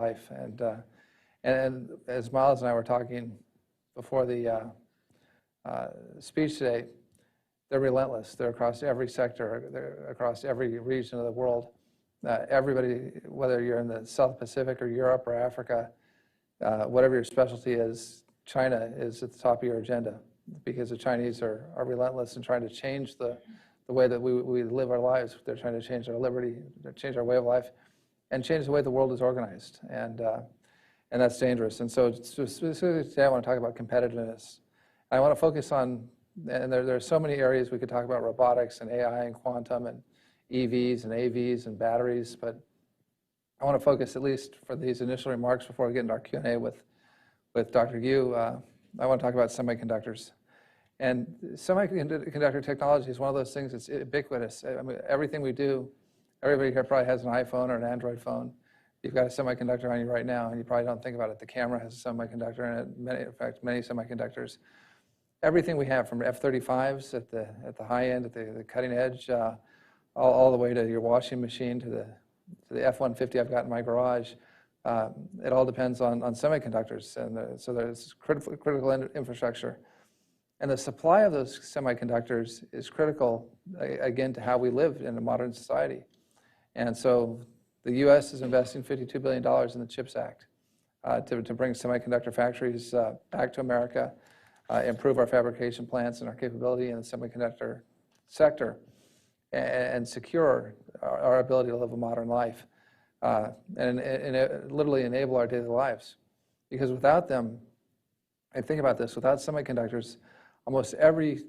life. And as Miles and I were talking before the speech today, they're relentless. They're across every sector, they're across every region of the world. Everybody, whether you're in the South Pacific or Europe or Africa, whatever your specialty is, China is at the top of your agenda, because the Chinese are relentless in trying to change the way that we live our lives. They're trying to change our liberty, change our way of life, and change the way the world is organized. And that's dangerous. And so specifically today, I want to talk about competitiveness. I want to focus on, and there are so many areas we could talk about: robotics and AI and quantum and EVs and AVs and batteries, but I want to focus, at least for these initial remarks before we get into our Q&A with Dr. Yu, I want to talk about semiconductors. And semiconductor technology is one of those things that's ubiquitous. I mean, everything we do, everybody here probably has an iPhone or an Android phone. You've got a semiconductor on you right now, and you probably don't think about it. The camera has a semiconductor in it, in fact, many semiconductors. Everything we have, from F-35s at the high end, at the cutting edge, all the way to your washing machine, to the F-150 I've got in my garage, it all depends on semiconductors. And so there's critical infrastructure. And the supply of those semiconductors is critical, again, to how we live in a modern society. And so the U.S. is investing $52 billion in the CHIPS Act to bring semiconductor factories back to America, improve our fabrication plants and our capability in the semiconductor sector, and secure our ability to live a modern life, and literally enable our daily lives. Because without them, and think about this, without semiconductors, almost every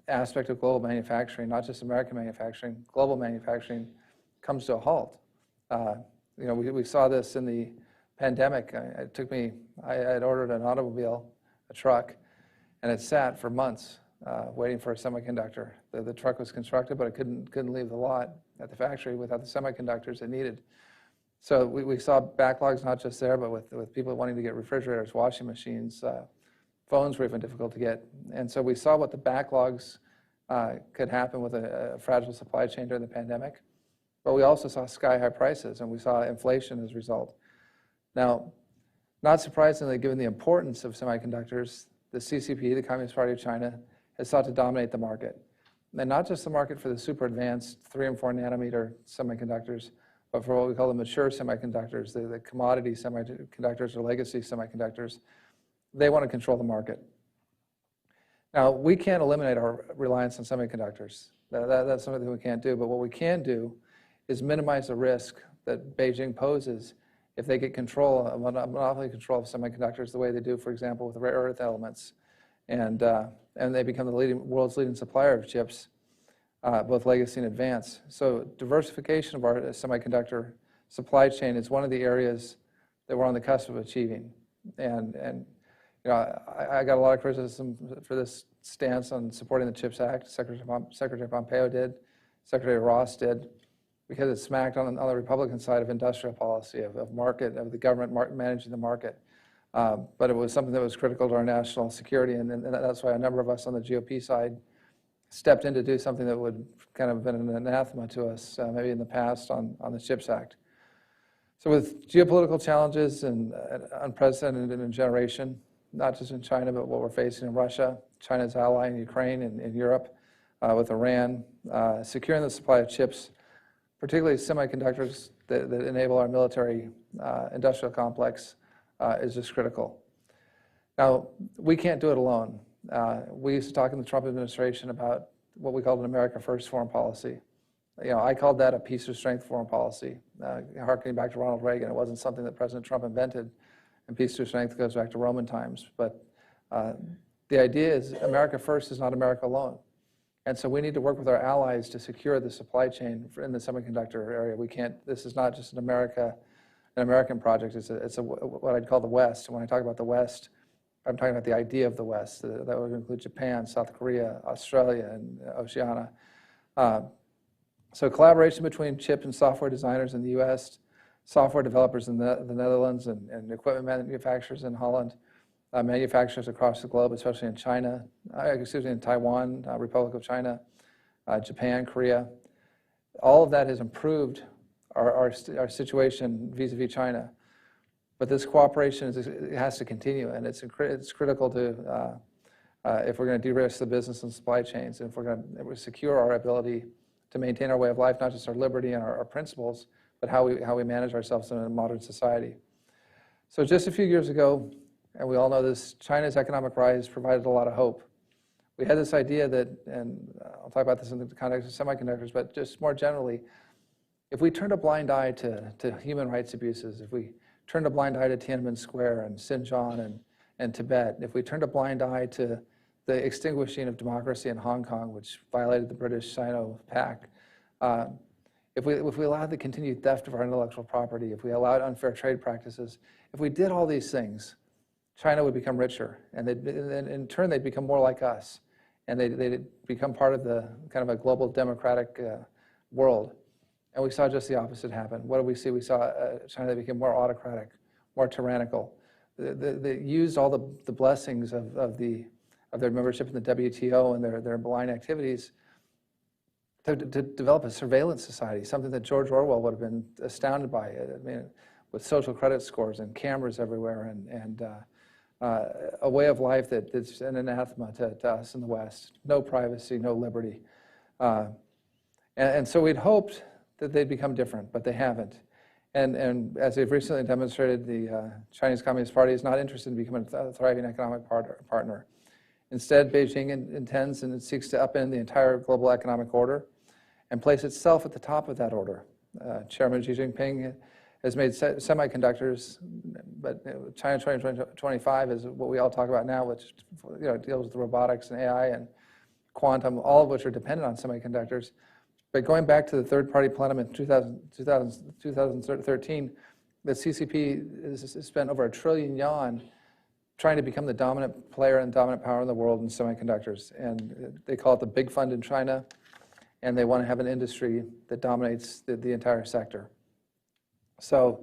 aspect of global manufacturing, not just American manufacturing, global manufacturing, comes to a halt. We saw this in the pandemic. I had ordered an automobile, a truck, and it sat for months waiting for a semiconductor. The truck was constructed, but it couldn't leave the lot at the factory without the semiconductors it needed. So we saw backlogs not just there, but with people wanting to get refrigerators, washing machines, phones were even difficult to get. And so we saw what the backlogs could happen with a fragile supply chain during the pandemic. But we also saw sky-high prices, and we saw inflation as a result. Now, not surprisingly, given the importance of semiconductors, the CCP, the Communist Party of China, has sought to dominate the market. And not just the market for the super advanced 3 and 4 nanometer semiconductors, but for what we call the mature semiconductors, the commodity semiconductors or legacy semiconductors. They want to control the market. Now, we can't eliminate our reliance on semiconductors. That's something that we can't do. But what we can do is minimize the risk that Beijing poses if they get control, a monopoly control of semiconductors the way they do, for example, with rare earth elements. And they become the world's leading supplier of chips, both legacy and advanced. So diversification of our semiconductor supply chain is one of the areas that we're on the cusp of achieving. And I got a lot of criticism for this stance on supporting the CHIPS Act. Secretary Pompeo did, Secretary Ross did, because it smacked on the Republican side of industrial policy, of the government managing the market. But it was something that was critical to our national security, and that's why a number of us on the GOP side stepped in to do something that would kind of have been an anathema to us maybe in the past on the CHIPS Act. So with geopolitical challenges and unprecedented in a generation, not just in China, but what we're facing in Russia, China's ally in Ukraine and in Europe, with Iran, securing the supply of chips, particularly semiconductors that enable our military industrial complex, is just critical. Now, we can't do it alone. We used to talk in the Trump administration about what we called an America First foreign policy. I called that a peace or strength foreign policy, harkening back to Ronald Reagan. It wasn't something that President Trump invented, and peace or strength goes back to Roman times. But the idea is America First is not America alone. And so we need to work with our allies to secure the supply chain in the semiconductor area. We can't, this is not just an American project, it's what I'd call the West. And when I talk about the West, I'm talking about the idea of the West. That would include Japan, South Korea, Australia, and Oceania. So collaboration between chip and software designers in the U.S., software developers in the Netherlands, and equipment manufacturers in Holland, manufacturers across the globe, especially in China, in Taiwan, Republic of China, Japan, Korea. All of that has improved our situation vis-a-vis China. But this cooperation it has to continue, and it's critical to if we're going to de-risk the business and supply chains, and if we're going to secure our ability to maintain our way of life, not just our liberty and our principles, but how we manage ourselves in a modern society. So just a few years ago, and we all know this, China's economic rise provided a lot of hope. We had this idea that, and I'll talk about this in the context of semiconductors, but just more generally, if we turned a blind eye to human rights abuses, if we turned a blind eye to Tiananmen Square and Xinjiang and Tibet, if we turned a blind eye to the extinguishing of democracy in Hong Kong, which violated the British Sino Pact, if we allowed the continued theft of our intellectual property, if we allowed unfair trade practices, if we did all these things, China would become richer, and in turn they'd become more like us, and they'd become part of the kind of a global democratic world. And we saw just the opposite happen. What did we see? We saw China that became more autocratic, more tyrannical. They used all the blessings of their membership in the WTO and their malign activities to develop a surveillance society, something that George Orwell would have been astounded by. I mean, with social credit scores and cameras everywhere, and a way of life that's an anathema to us in the West. No privacy, no liberty. And so we'd hoped that they'd become different, but they haven't. And as they've recently demonstrated, the Chinese Communist Party is not interested in becoming a thriving economic partner. Instead, Beijing intends and seeks to upend the entire global economic order and place itself at the top of that order. Chairman Xi Jinping has made semiconductors, but China 2025 is what we all talk about now, which deals with robotics and AI and quantum, all of which are dependent on semiconductors. But going back to the third-party plenum in 2013, the CCP has spent over 1 trillion yuan trying to become the dominant player and dominant power in the world in semiconductors. And they call it the big fund in China, and they want to have an industry that dominates the entire sector. So,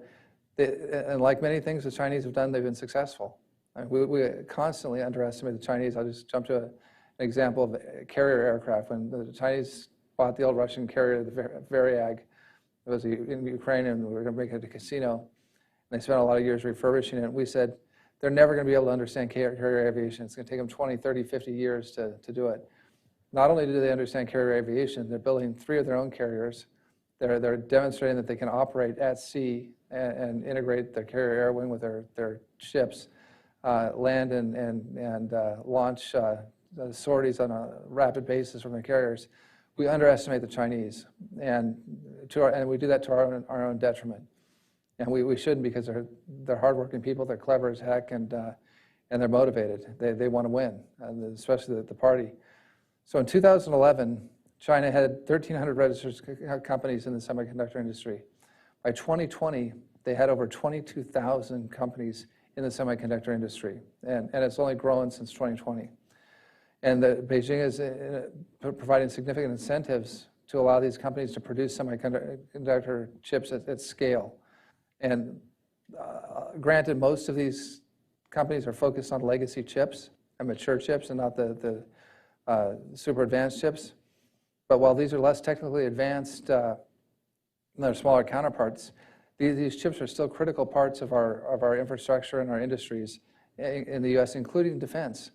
and like many things the Chinese have done, they've been successful. I mean, we constantly underestimate the Chinese. I'll just jump to an example of carrier aircraft. When the Chinese bought the old Russian carrier, the Varyag, it was in Ukraine, and we were going to make it a casino. And they spent a lot of years refurbishing it. We said, they're never going to be able to understand carrier aviation. It's going to take them 20, 30, 50 years to do it. Not only do they understand carrier aviation, they're building 3 of their own carriers. They're demonstrating that they can operate at sea and integrate their carrier air wing with their ships, land and launch sorties on a rapid basis from their carriers. We underestimate the Chinese, and we do that to our own detriment. And we shouldn't, because they're hardworking people, they're clever as heck, and they're motivated. They want to win, especially the party. So in 2011, China had 1,300 registered companies in the semiconductor industry. By 2020, they had over 22,000 companies in the semiconductor industry, and it's only grown since 2020. And Beijing is providing significant incentives to allow these companies to produce semiconductor chips at scale. And granted, most of these companies are focused on legacy chips and mature chips and not the super advanced chips. But while these are less technically advanced than their smaller counterparts, these chips are still critical parts of our infrastructure and our industries in the U.S., including defense.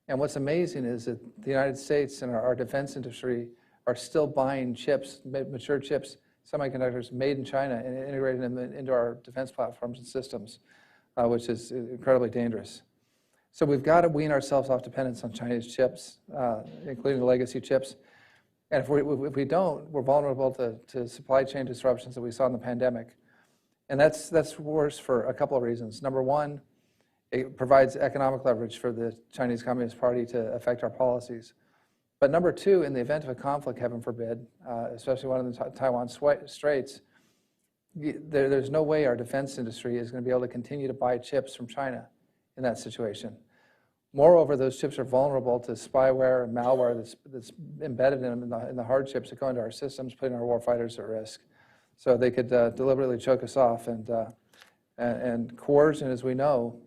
And what's amazing is that the United States and our defense industry are still buying chips, mature chips, semiconductors made in China, and integrating them into our defense platforms and systems, which is incredibly dangerous. So we've got to wean ourselves off dependence on Chinese chips, including the legacy chips. And if we don't, we're vulnerable to supply chain disruptions that we saw in the pandemic. And that's worse for a couple of reasons. Number one, it provides economic leverage for the Chinese Communist Party to affect our policies. But number two, in the event of a conflict, heaven forbid, especially one in the Taiwan Straits, there's no way our defense industry is going to be able to continue to buy chips from China in that situation. Moreover, those chips are vulnerable to spyware and malware that's embedded in them in the hard chips that go into our systems, putting our warfighters at risk. So they could deliberately choke us off. And coercion, as we know,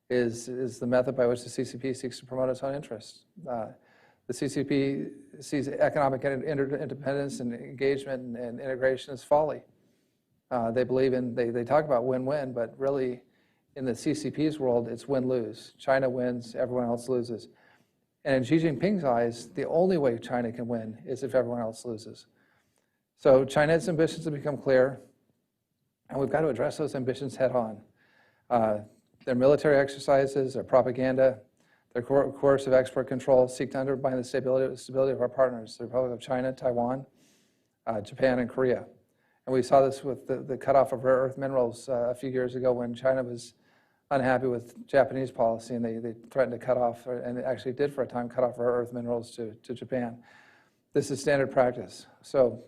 is the method by which the CCP seeks to promote its own interests. The CCP sees economic independence and engagement and integration as folly. They believe in, they talk about win-win, but really in the CCP's world, it's win-lose. China wins, everyone else loses. And in Xi Jinping's eyes, the only way China can win is if everyone else loses. So China's ambitions have become clear, and we've got to address those ambitions head on. Their military exercises, their propaganda, their coercive export control seek to undermine the stability of our partners, the Republic of China, Taiwan, Japan, and Korea. And we saw this with the cutoff of rare earth minerals a few years ago when China was unhappy with Japanese policy, and they threatened to cut off, and they actually did for a time, cut off rare earth minerals to Japan. This is standard practice. So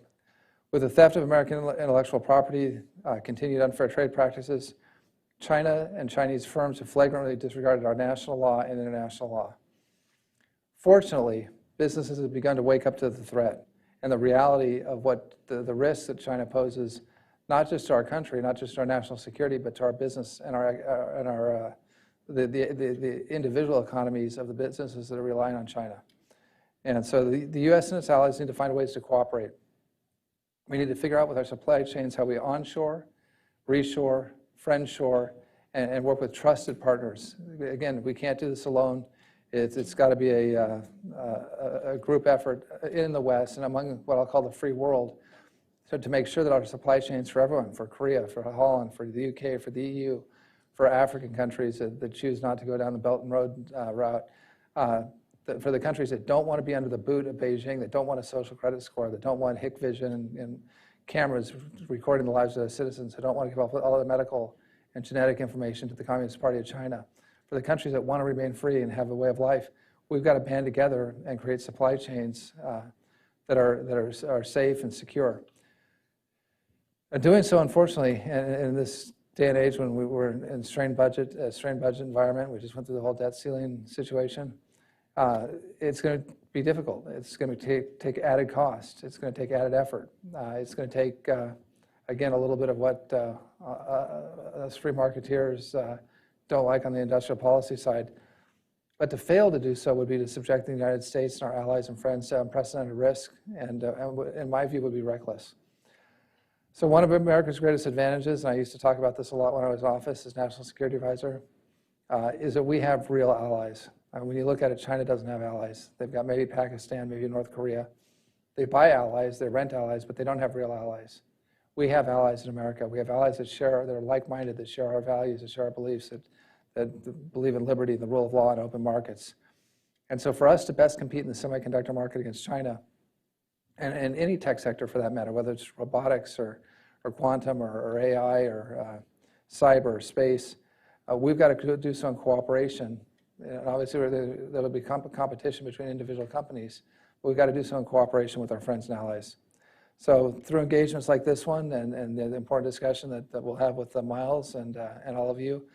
with the theft of American intellectual property, continued unfair trade practices, China and Chinese firms have flagrantly disregarded our national law and international law. Fortunately, businesses have begun to wake up to the threat and the reality of what the risks that China poses, not just to our country, not just to our national security, but to our business and the individual economies of the businesses that are relying on China. And so the U.S. and its allies need to find ways to cooperate. We need to figure out with our supply chains how we onshore, reshore, friendshore, and work with trusted partners. Again, we can't do this alone. It's got to be a group effort in the West and among what I'll call the free world, so to make sure that our supply chains for everyone, for Korea, for Holland, for the UK, for the EU, for African countries that choose not to go down the Belt and Road route, for the countries that don't want to be under the boot of Beijing, that don't want a social credit score, that don't want Hikvision and cameras recording the lives of their citizens, that don't want to give up all the medical and genetic information to the Communist Party of China. For the countries that want to remain free and have a way of life, we've got to band together and create supply chains that are safe and secure. Doing so, unfortunately, in this day and age when we were in a strained budget environment, we just went through the whole debt ceiling situation, it's going to be difficult. It's going to take added cost. It's going to take added effort. It's going to take, again, a little bit of what us free marketeers don't like on the industrial policy side. But to fail to do so would be to subject the United States and our allies and friends to unprecedented risk, and in my view, would be reckless. So one of America's greatest advantages, and I used to talk about this a lot when I was in office as National Security Advisor, is that we have real allies. When you look at it, China doesn't have allies. They've got maybe Pakistan, maybe North Korea. They buy allies, they rent allies, but they don't have real allies. We have allies in America. We have allies that are like-minded, that share our values, that share our beliefs, that believe in liberty, the rule of law, and open markets. And so for us to best compete in the semiconductor market against China, and any tech sector for that matter, whether it's robotics or quantum or AI or cyber or space, we've got to do so in cooperation. And obviously, there will be competition between individual companies, but we've got to do so in cooperation with our friends and allies. So through engagements like this one and the important discussion that we'll have with Miles and all of you,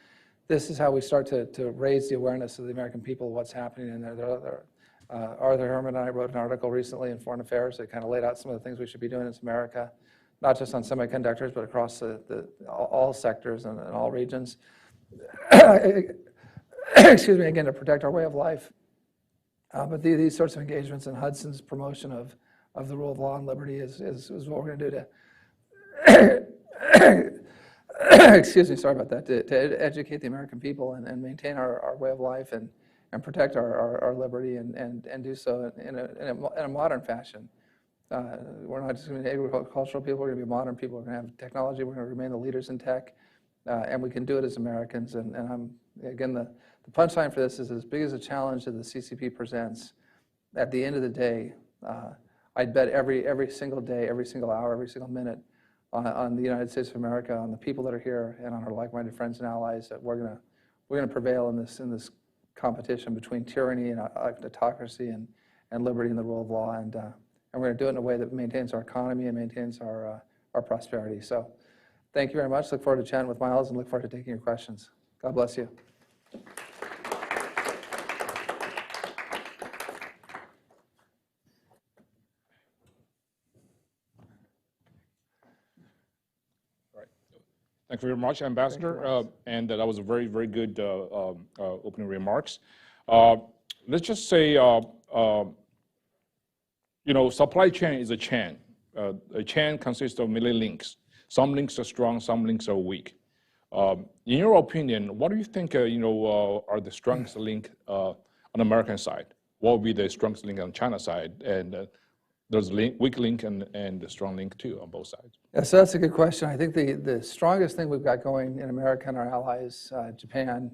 this is how we start to raise the awareness of the American people of what's happening in there. Arthur Herman and I wrote an article recently in Foreign Affairs that kind of laid out some of the things we should be doing in America, not just on semiconductors, but across all sectors and all regions. Excuse me, again, to protect our way of life. But these sorts of engagements and Hudson's promotion of the rule of law and liberty is what we're going to do to, excuse me, sorry about that, to educate the American people and maintain our way of life and protect our liberty and do so in a modern fashion. We're not just going to be agricultural people, we're going to be modern people, we're going to have technology, we're going to remain the leaders in tech, and we can do it as Americans. And again, the punchline for this is as big as a challenge that the CCP presents. At the end of the day, I'd bet every single day, every single hour, every single minute on the United States of America, on the people that are here, and on our like-minded friends and allies that we're going to prevail in this competition between tyranny and autocracy and liberty and the rule of law, and we're going to do it in a way that maintains our economy and maintains our prosperity. So thank you very much. Look forward to chatting with Miles and look forward to taking your questions. God bless you. Thank you very much, Ambassador. And that was a very, very good opening remarks. Let's just say, supply chain is a chain. A chain consists of many links. Some links are strong, some links are weak. In your opinion, what do you think are the strongest link on the American side? What would be the strongest link on China side? And there's weak link and the strong link too on both sides. Yeah, so that's a good question. I think the strongest thing we've got going in America and our allies, Japan,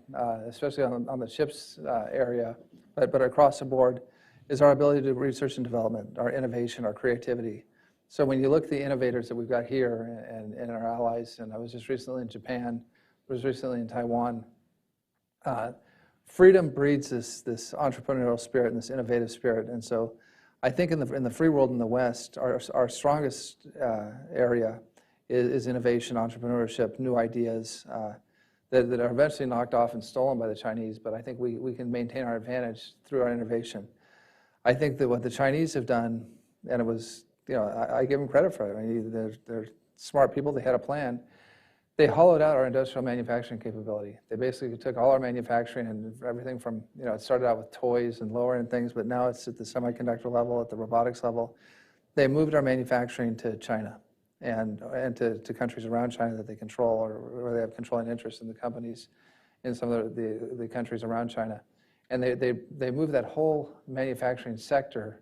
especially on the chips area, but across the board, is our ability to do research and development, our innovation, our creativity. So when you look at the innovators that we've got here and our allies, and I was just recently in Japan, I was recently in Taiwan, freedom breeds this entrepreneurial spirit and this innovative spirit. And so I think in the free world in the West, our strongest area is innovation, entrepreneurship, new ideas that are eventually knocked off and stolen by the Chinese, but I think we can maintain our advantage through our innovation. I think that what the Chinese have done, and it was, I give them credit for it. I mean, they're smart people, they had a plan. They hollowed out our industrial manufacturing capability. They basically took all our manufacturing and everything from, it started out with toys and lower end things, but now it's at the semiconductor level, at the robotics level. They moved our manufacturing to China and to countries around China that they control or they have controlling interest in the companies in some of the countries around China. And they moved that whole manufacturing sector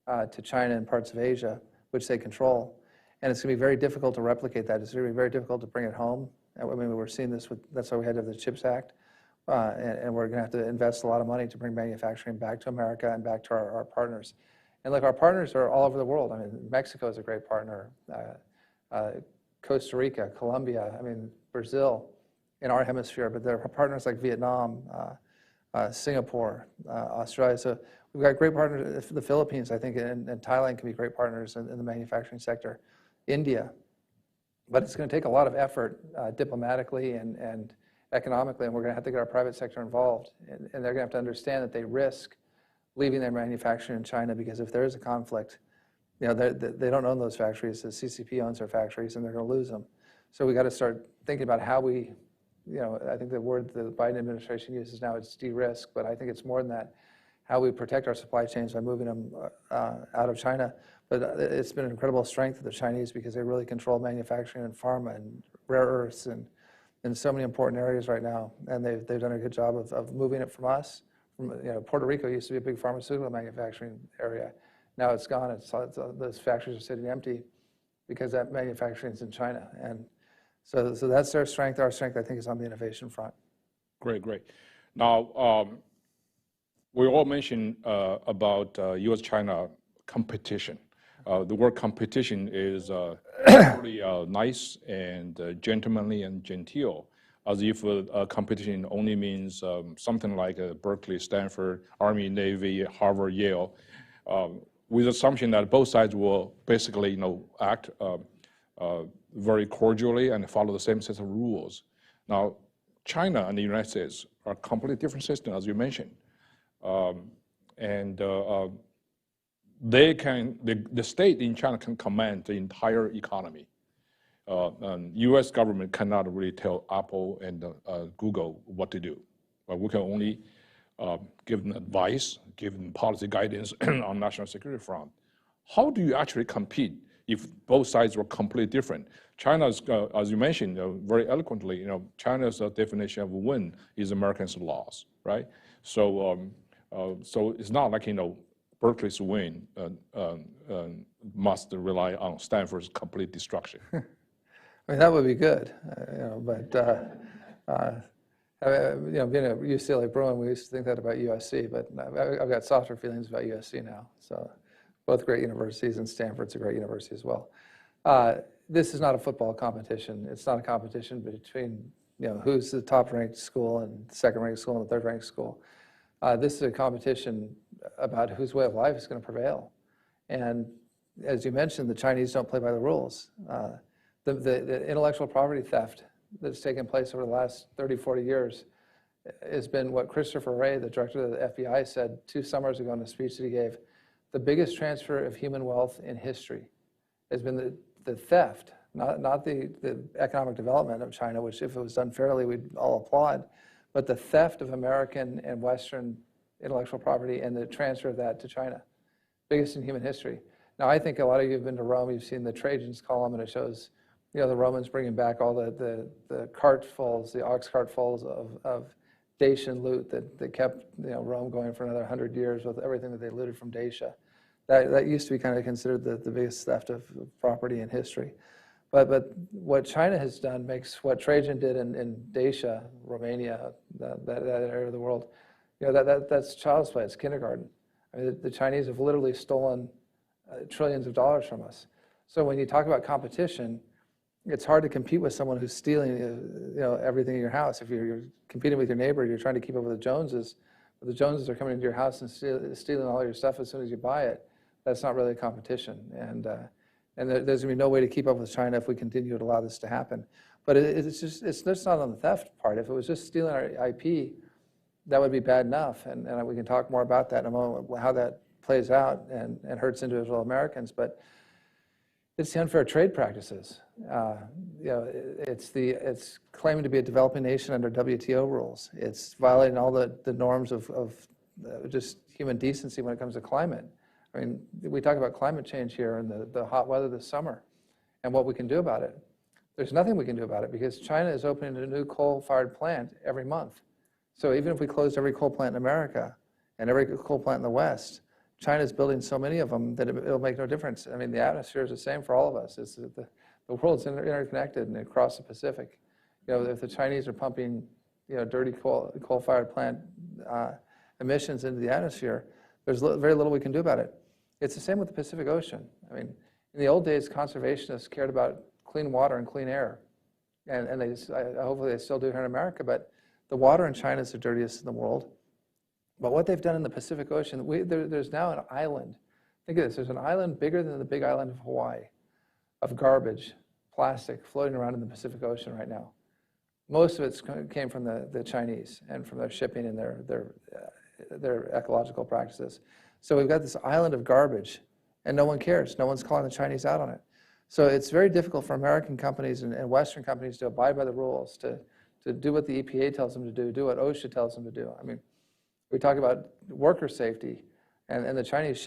to China and parts of Asia, which they control. And it's going to be very difficult to replicate that. It's going to be very difficult to bring it home. I mean, we're seeing this that's why we had to have the CHIPS Act. And we're going to have to invest a lot of money to bring manufacturing back to America and back to our partners. And look, our partners are all over the world. I mean, Mexico is a great partner. Costa Rica, Colombia, I mean, Brazil in our hemisphere, but there are partners like Vietnam, Singapore, Australia. So we've got great partners. The Philippines, I think, and Thailand can be great partners in the manufacturing sector. India. But it's going to take a lot of effort diplomatically and economically, and we're going to have to get our private sector involved. And they're going to have to understand that they risk leaving their manufacturing in China because if there is a conflict, they don't own those factories. The CCP owns their factories, and they're going to lose them. So we got to start thinking about how we, I think the word the Biden administration uses now is de-risk, but I think it's more than that. How we protect our supply chains by moving them out of China. But it's been an incredible strength of the Chinese because they really control manufacturing and pharma and rare earths and in so many important areas right now. And they've done a good job of moving it from us. Puerto Rico used to be a big pharmaceutical manufacturing area. Now it's gone. Those factories are sitting empty because that manufacturing is in China. And so that's their strength. Our strength, I think, is on the innovation front. Great. Now, we all mentioned about U.S.-China competition. The word competition is really nice and gentlemanly and genteel, as if competition only means something like Berkeley, Stanford, Army, Navy, Harvard, Yale, with the assumption that both sides will basically, act very cordially and follow the same set of rules. Now, China and the United States are completely different systems, as you mentioned. The state in China can command the entire economy. U.S. government cannot really tell Apple and Google what to do. We can only give them advice, give them policy guidance on national security front. How do you actually compete if both sides were completely different? China's, as you mentioned very eloquently, China's definition of win is Americans' loss, right? So it's not like Berkeley's win must rely on Stanford's complete destruction. I mean, that would be good, but being a UCLA Bruin, we used to think that about USC, but I've got softer feelings about USC now. So both great universities, and Stanford's a great university as well. This is not a football competition. It's not a competition between who's the top-ranked school and second-ranked school and the third-ranked school. This is a competition about whose way of life is going to prevail. And as you mentioned, the Chinese don't play by the rules. The intellectual property theft that's taken place over the last 30, 40 years has been what Christopher Wray, the director of the FBI, said 2 summers ago in a speech that he gave. The biggest transfer of human wealth in history has been the theft, not the economic development of China, which if it was done fairly, we'd all applaud, but the theft of American and Western intellectual property and the transfer of that to China, biggest in human history. Now, I think a lot of you have been to Rome, you've seen the Trajan's column, and it shows the Romans bringing back all the cartfuls, the ox cartfuls of Dacian loot that kept Rome going for another 100 years with everything that they looted from Dacia. That used to be kind of considered the biggest theft of property in history. But what China has done makes what Trajan did in Dacia, Romania, that area of the world, that's child's play. It's kindergarten. I mean, the Chinese have literally stolen trillions of dollars from us. So when you talk about competition, it's hard to compete with someone who's stealing everything in your house. If you're competing with your neighbor, you're trying to keep up with the Joneses. But the Joneses are coming into your house and stealing all your stuff as soon as you buy it. That's not really a competition. And there's going to be no way to keep up with China if we continue to allow this to happen. But it's just not on the theft part. If it was just stealing our IP, that would be bad enough. And we can talk more about that in a moment, how that plays out and hurts individual Americans. But it's the unfair trade practices. It's claiming to be a developing nation under WTO rules. It's violating all the norms of just human decency when it comes to climate. I mean, we talk about climate change here and the hot weather this summer and what we can do about it. There's nothing we can do about it because China is opening a new coal-fired plant every month. So even if we closed every coal plant in America and every coal plant in the West, China's building so many of them that it'll make no difference. I mean, the atmosphere is the same for all of us. The world's interconnected and across the Pacific. If the Chinese are pumping, dirty coal-fired plant emissions into the atmosphere, there's very little we can do about it. It's the same with the Pacific Ocean. I mean, in the old days, conservationists cared about clean water and clean air, and hopefully they still do here in America. But the water in China is the dirtiest in the world. But what they've done in the Pacific Ocean, there's now an island. Think of this, there's an island bigger than the big island of Hawaii of garbage, plastic floating around in the Pacific Ocean right now. Most of it came from the Chinese and from their shipping and their ecological practices. So we've got this island of garbage and no one cares. No one's calling the Chinese out on it. So it's very difficult for American companies and Western companies to abide by the rules, to do what the EPA tells them to do what OSHA tells them to do. I mean, we talk about worker safety, and the Chinese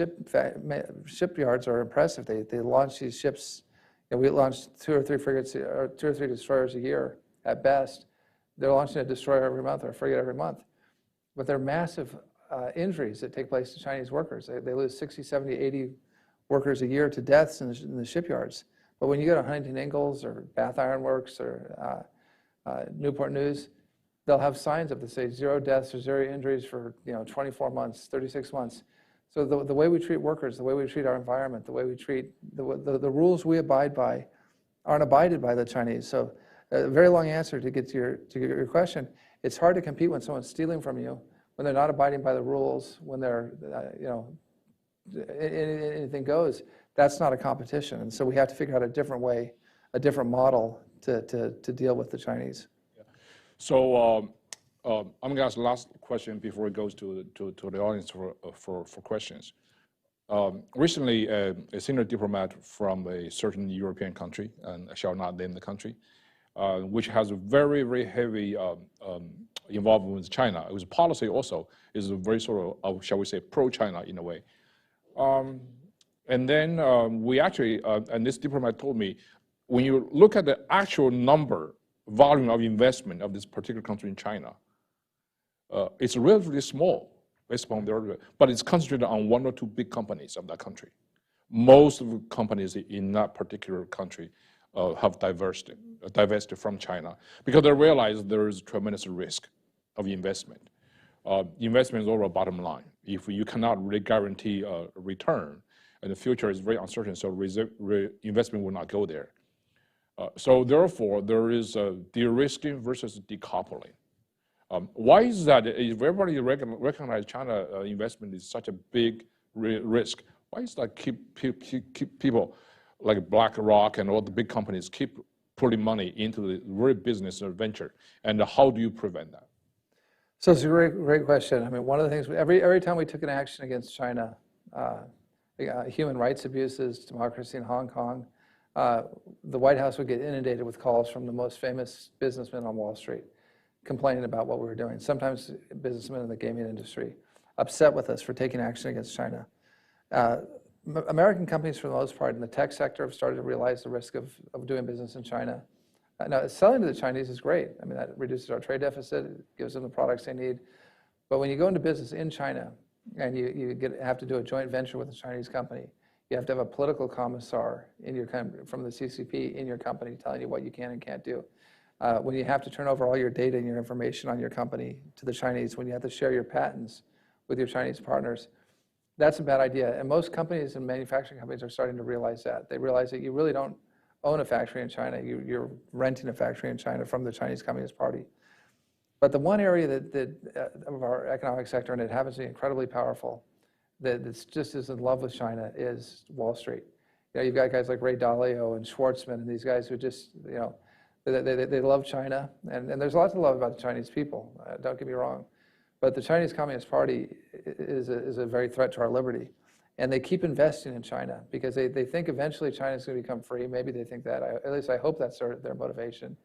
shipyards are impressive. They launch these ships. We launched 2 or 3 frigates, or 2 or 3 destroyers a year at best. They're launching a destroyer every month or a frigate every month. But there are massive injuries that take place to Chinese workers. They lose 60, 70, 80 workers a year to deaths in the shipyards. But when you go to Huntington Ingalls or Bath Iron Works or Newport News, they'll have signs up that say 0 deaths or 0 injuries for 24 months, 36 months. So the way we treat workers, the way we treat our environment, the way we treat the rules we abide by aren't abided by the Chinese. So a very long answer to get to your question. It's hard to compete when someone's stealing from you, when they're not abiding by the rules, when they're anything goes. That's not a competition, and so we have to figure out a different way, a different model to deal with the Chinese. Yeah. So I'm going to ask the last question before it goes to the audience for questions. Recently, a senior diplomat from a certain European country, and I shall not name the country, which has a very, very heavy involvement with China. It was policy also is a very sort of, shall we say, pro-China in a way. And then we actually, and this diplomat told me, when you look at the actual volume of investment of this particular country in China, it's relatively small based upon their, but it's concentrated on 1 or 2 big companies of that country. Most of the companies in that particular country have divested from China because they realize there is tremendous risk of investment. Investment is over a bottom line. If you cannot really guarantee a return, and the future is very uncertain, so investment will not go there. So therefore, there is a de-risking versus decoupling. Why is that? If everybody recognize China investment is such a big risk, why is that keep people like BlackRock and all the big companies keep putting money into the very business or venture? And how do you prevent that? So it's a great question. I mean, one of the things, every time we took an action against China, human rights abuses, democracy in Hong Kong, the White House would get inundated with calls from the most famous businessmen on Wall Street complaining about what we were doing. Sometimes businessmen in the gaming industry upset with us for taking action against China. American companies, for the most part, in the tech sector have started to realize the risk of doing business in China. Now, selling to the Chinese is great. I mean, that reduces our trade deficit, it gives them the products they need. But when you go into business in China and you have to do a joint venture with a Chinese company, you have to have a political commissar in your from the CCP in your company telling you what you can and can't do. When you have to turn over all your data and your information on your company to the Chinese, when you have to share your patents with your Chinese partners, that's a bad idea. And most companies and manufacturing companies are starting to realize that. They realize that you really don't own a factory in China. You're renting a factory in China from the Chinese Communist Party. But the one area of our economic sector, and it happens to be incredibly powerful, that's just as in love with China is Wall Street. You know, you've got guys like Ray Dalio and Schwartzman and these guys who just, you know, they love China. And there's lots to love about the Chinese people, don't get me wrong. But the Chinese Communist Party is a very threat to our liberty. And they keep investing in China because they think eventually China's going to become free. Maybe they think that. At least I hope that's their motivation.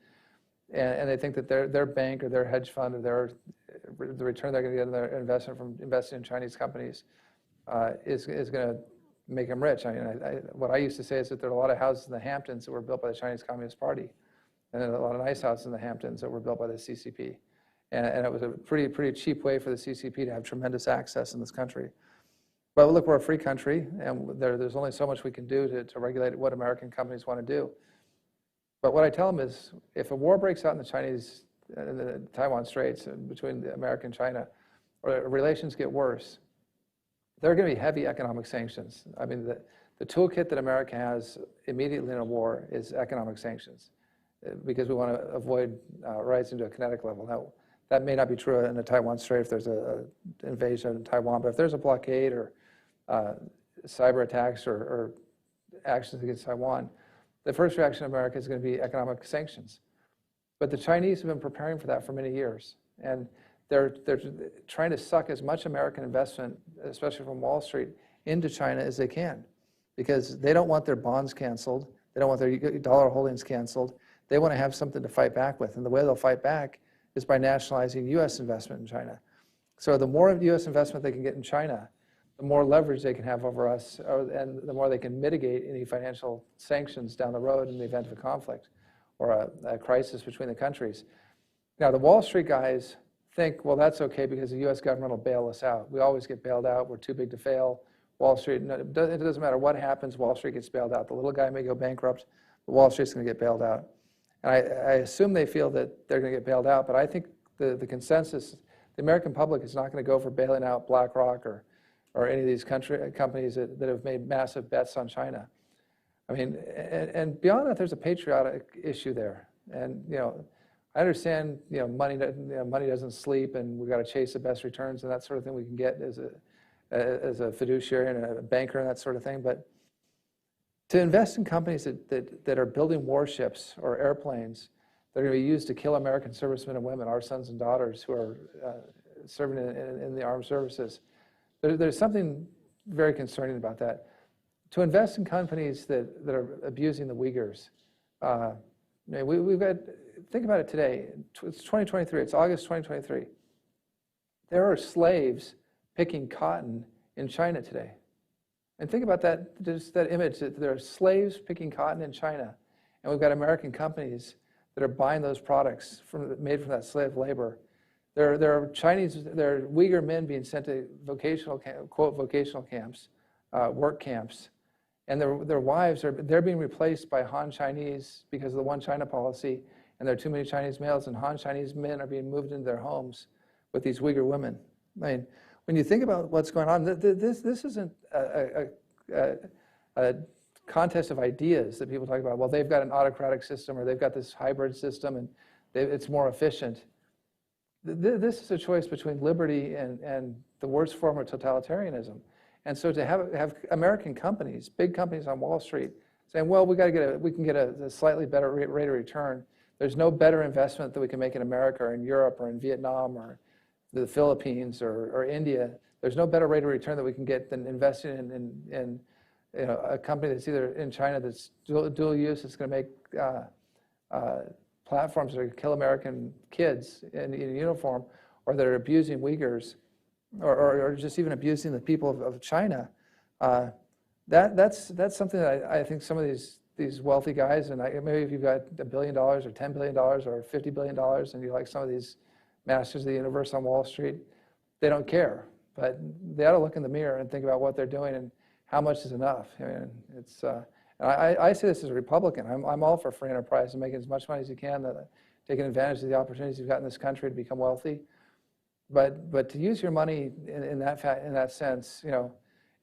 And they think that their bank or their hedge fund or the return they're going to get on their investment from investing in Chinese companies is going to make them rich. I mean, what I used to say is that there are a lot of houses in the Hamptons that were built by the Chinese Communist Party, and then a lot of nice houses in the Hamptons that were built by the CCP. And it was a pretty cheap way for the CCP to have tremendous access in this country. But look, we're a free country, and there's only so much we can do to regulate what American companies want to do. But what I tell them is, if a war breaks out in the Taiwan Straits between America and China, or relations get worse, there are going to be heavy economic sanctions. I mean, the toolkit that America has immediately in a war is economic sanctions, because we want to avoid rising to a kinetic level. Now, that may not be true in the Taiwan Strait if there's an invasion of Taiwan, but if there's a blockade or cyber attacks or actions against Taiwan, the first reaction of America is going to be economic sanctions. But the Chinese have been preparing for that for many years. And they're trying to suck as much American investment, especially from Wall Street, into China as they can. Because they don't want their bonds canceled. They don't want their dollar holdings canceled. They want to have something to fight back with. And the way they'll fight back is by nationalizing U.S. investment in China. So the more U.S. investment they can get in China, the more leverage they can have over us, and the more they can mitigate any financial sanctions down the road in the event of a conflict or a crisis between the countries. Now, the Wall Street guys think, well, that's okay because the U.S. government will bail us out. We always get bailed out. We're too big to fail. Wall Street, it doesn't matter what happens, Wall Street gets bailed out. The little guy may go bankrupt, but Wall Street's going to get bailed out. And I assume they feel that they're going to get bailed out, but I think the consensus, the American public is not going to go for bailing out BlackRock or any of these companies that have made massive bets on China. I mean, and beyond that, there's a patriotic issue there. And, you know, I understand, you know, money doesn't sleep, and we've got to chase the best returns and that sort of thing we can get as a fiduciary and a banker and that sort of thing. But to invest in companies that are building warships or airplanes that are going to be used to kill American servicemen and women, our sons and daughters who are serving in the armed services, there's something very concerning about that. To invest in companies that are abusing the Uyghurs, we've got, think about it today, it's 2023, it's August 2023. There are slaves picking cotton in China today. And think about that, just that image, that there are slaves picking cotton in China, and we've got American companies that are buying those products made from that slave labor. There are Uyghur men being sent to quote, vocational camps, work camps, and their wives, they're being replaced by Han Chinese because of the One China policy, and there are too many Chinese males, and Han Chinese men are being moved into their homes with these Uyghur women. I mean, when you think about what's going on, this isn't a contest of ideas that people talk about. Well, they've got an autocratic system, or they've got this hybrid system, and it's more efficient. This is a choice between liberty and the worst form of totalitarianism. And so to have American companies, big companies on Wall Street, saying, well, we can get a slightly better rate of return. There's no better investment that we can make in America or in Europe or in Vietnam or the Philippines or India. There's no better rate of return that we can get than investing in a company that's either in China that's dual use, that's going to make platforms that are going to kill American kids in uniform, or that are abusing Uyghurs, or just even abusing the people of China. That's something that I think some of these wealthy guys, and maybe if you've got $1 billion or $10 billion or $50 billion, and you like some of these masters of the universe on Wall Street, they don't care. But they ought to look in the mirror and think about what they're doing and how much is enough. I mean, it's. I see this as a Republican. I'm all for free enterprise and making as much money as you can, taking advantage of the opportunities you've got in this country to become wealthy. But to use your money in that sense, you know,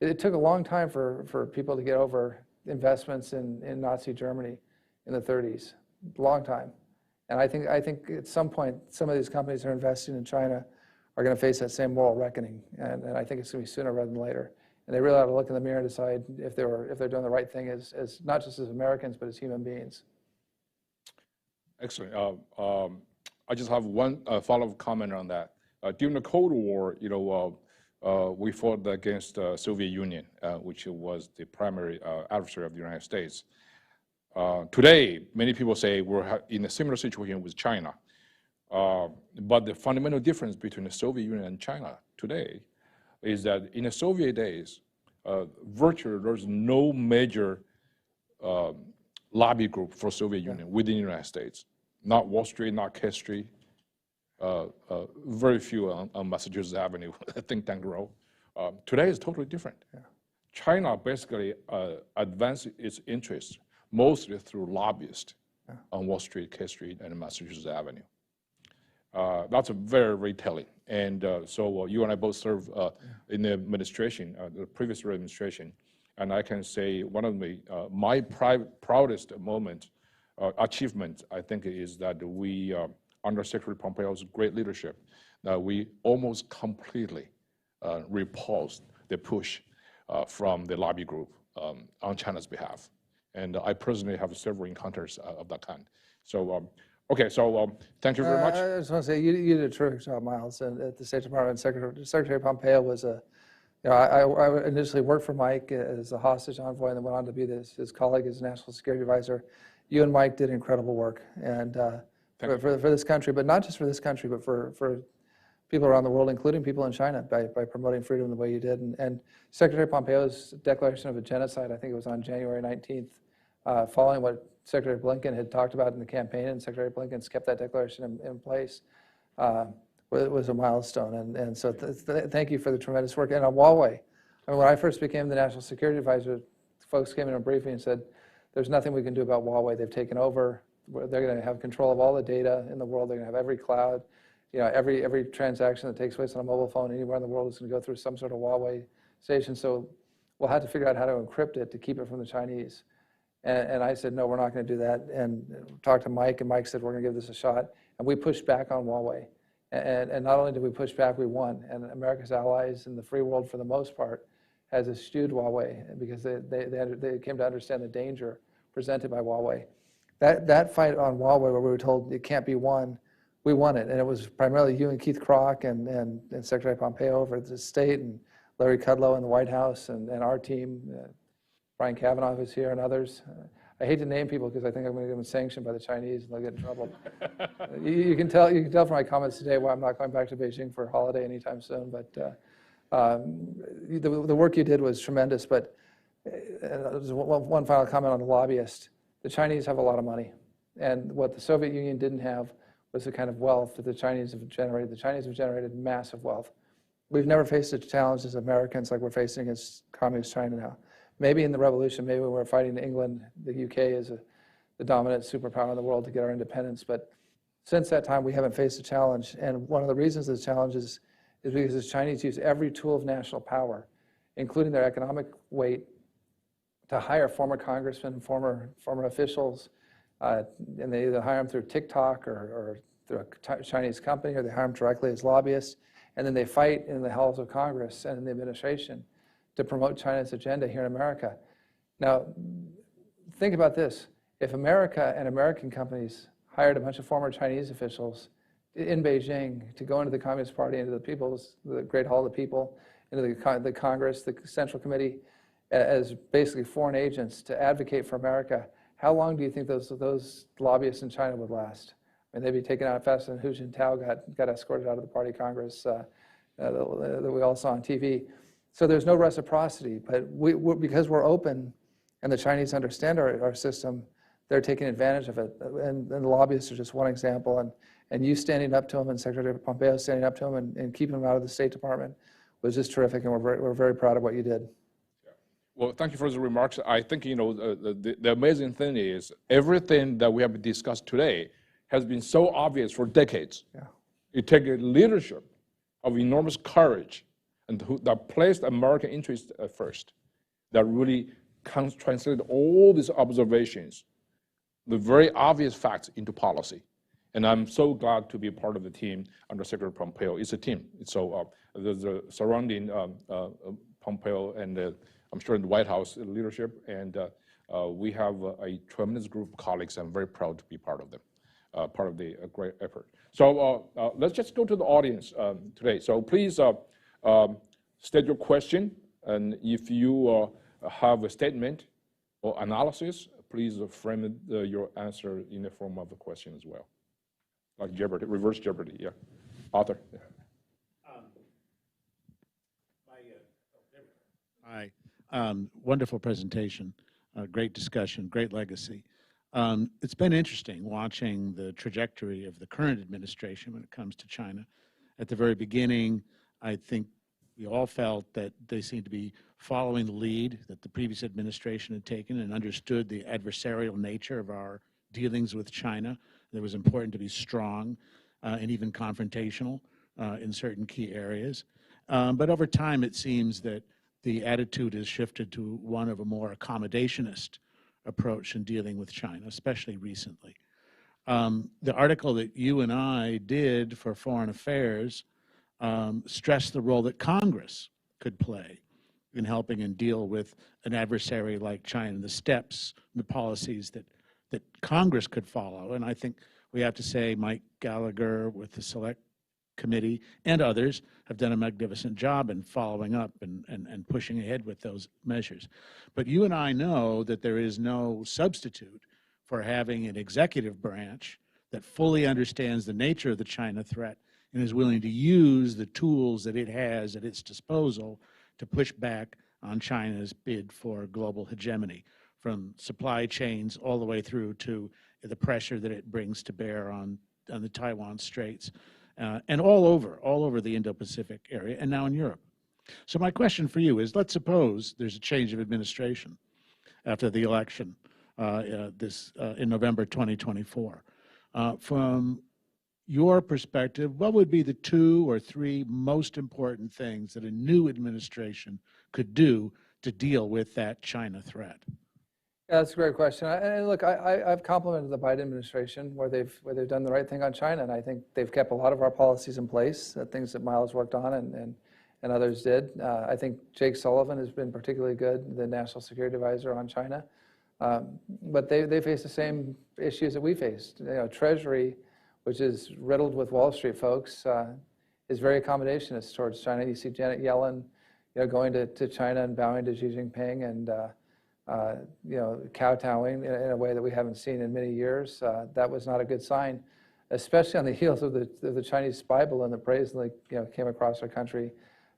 it took a long time for people to get over investments in Nazi Germany in the 30s, long time. And I think at some point, some of these companies that are investing in China are going to face that same moral reckoning. And I think it's going to be sooner rather than later. And they really ought to look in the mirror and decide if they're doing the right thing as not just as Americans, but as human beings. Excellent. I just have one follow-up comment on that. During the Cold War, you know, we fought against the Soviet Union, which was the primary adversary of the United States. Today, many people say we're in a similar situation with China. But the fundamental difference between the Soviet Union and China today is that in the Soviet days, virtually there's no major lobby group for Soviet Union within the United States. Not Wall Street, not K Street, very few on Massachusetts Avenue, think tank row. Today is totally different. Yeah. China basically advanced its interests mostly through lobbyists on Wall Street, K Street, and Massachusetts Avenue. That's very, very telling. And so you and I both serve in the administration, the previous administration, and I can say one of my proudest moment, achievement, I think, is that we, under Secretary Pompeo's great leadership, we almost completely repulsed the push from the lobby group on China's behalf. And I personally have several encounters of that kind. So, okay, so thank you very much. I just want to say you did a terrific job, Miles, and at the State Department. Secretary Pompeo was a, you know, I initially worked for Mike as a hostage envoy, and then went on to be his colleague as national security advisor. You and Mike did incredible work, and for this country, but not just for this country, but for people around the world, including people in China, by promoting freedom the way you did. And Secretary Pompeo's declaration of a genocide, I think it was on January 19th, following what Secretary Blinken had talked about in the campaign, and Secretary Blinken's kept that declaration in place, was a milestone. And so thank you for the tremendous work. And on Huawei, I mean, when I first became the national security advisor, folks came in a briefing and said, there's nothing we can do about Huawei. They've taken over. They're going to have control of all the data in the world. They're going to have every cloud. You know, every transaction that takes place on a mobile phone anywhere in the world is going to go through some sort of Huawei station. So we'll have to figure out how to encrypt it to keep it from the Chinese. And I said, no, we're not going to do that. And talked to Mike, and Mike said, we're going to give this a shot. And we pushed back on Huawei. And not only did we push back, we won. And America's allies in the free world, for the most part, has eschewed Huawei because they came to understand the danger presented by Huawei. That fight on Huawei, where we were told it can't be won, we won it. And it was primarily you and Keith Kroc and Secretary Pompeo over at the state, and Larry Kudlow in the White House, and our team, Brian Kavanaugh, who's here, and others. I hate to name people because I think I'm going to get them sanctioned by the Chinese and they'll get in trouble. You can tell from my comments today why I'm not going back to Beijing for a holiday anytime soon. But the work you did was tremendous. But one final comment on the lobbyist. The Chinese have a lot of money. And what the Soviet Union didn't have was the kind of wealth that the Chinese have generated. The Chinese have generated massive wealth. We've never faced a challenge as Americans like we're facing against communist China now. Maybe in the revolution, maybe when we were fighting England, the UK is the dominant superpower in the world to get our independence. But since that time, we haven't faced a challenge. And one of the reasons the challenge is because the Chinese use every tool of national power, including their economic weight, to hire former congressmen, former officials, and they either hire them through TikTok or through a Chinese company, or they hire them directly as lobbyists. And then they fight in the halls of Congress and in the administration to promote China's agenda here in America. Now, think about this. If America and American companies hired a bunch of former Chinese officials in Beijing to go into the Communist Party, into the Great Hall of the People, into the Congress, the Central Committee, as basically foreign agents to advocate for America, how long do you think those lobbyists in China would last? I mean, they'd be taken out faster than Hu Jintao got escorted out of the Party Congress that we all saw on TV. So there's no reciprocity, but because we're open and the Chinese understand our system, they're taking advantage of it. And the lobbyists are just one example. And you standing up to them and Secretary Pompeo standing up to them and keeping them out of the State Department was just terrific, and we're very proud of what you did. Well, thank you for the remarks. I think, the amazing thing is everything that we have discussed today has been so obvious for decades. Yeah. It takes a leadership of enormous courage and that placed American interests at first, that really translated all these observations, the very obvious facts, into policy. And I'm so glad to be a part of the team under Secretary Pompeo. It's a team. So the surrounding Pompeo and I'm sure in the White House leadership, and we have a tremendous group of colleagues. I'm very proud to be part of them, part of the great effort. So let's just go to the audience today. So please state your question, and if you have a statement or analysis, please frame your answer in the form of a question as well. Like Jeopardy, reverse Jeopardy, yeah. Arthur. Yeah. Hi. Wonderful presentation, great discussion, great legacy. It's been interesting watching the trajectory of the current administration when it comes to China. At the very beginning, I think we all felt that they seemed to be following the lead that the previous administration had taken and understood the adversarial nature of our dealings with China. It was important to be strong and even confrontational in certain key areas. But over time, it seems that the attitude has shifted to one of a more accommodationist approach in dealing with China, especially recently. The article that you and I did for Foreign Affairs stressed the role that Congress could play in helping and deal with an adversary like China, the steps, the policies that Congress could follow. And I think we have to say Mike Gallagher with the Select Committee and others have done a magnificent job in following up and pushing ahead with those measures. But you and I know that there is no substitute for having an executive branch that fully understands the nature of the China threat and is willing to use the tools that it has at its disposal to push back on China's bid for global hegemony, from supply chains all the way through to the pressure that it brings to bear on the Taiwan Straits, and all over the Indo-Pacific area, and now in Europe. So my question for you is, let's suppose there's a change of administration after the election in November 2024. From your perspective, what would be the 2 or 3 most important things that a new administration could do to deal with that China threat? Yeah, that's a great question. And look, I've complimented the Biden administration where they've done the right thing on China, and I think they've kept a lot of our policies in place, things that Miles worked on and others did. I think Jake Sullivan has been particularly good, the National Security Advisor on China. But they face the same issues that we faced. Treasury, which is riddled with Wall Street folks, is very accommodationist towards China. You see Janet Yellen, going to China and bowing to Xi Jinping and kowtowing in a way that we haven't seen in many years. That was not a good sign, especially on the heels of the Chinese spy balloon that brazenly came across our country,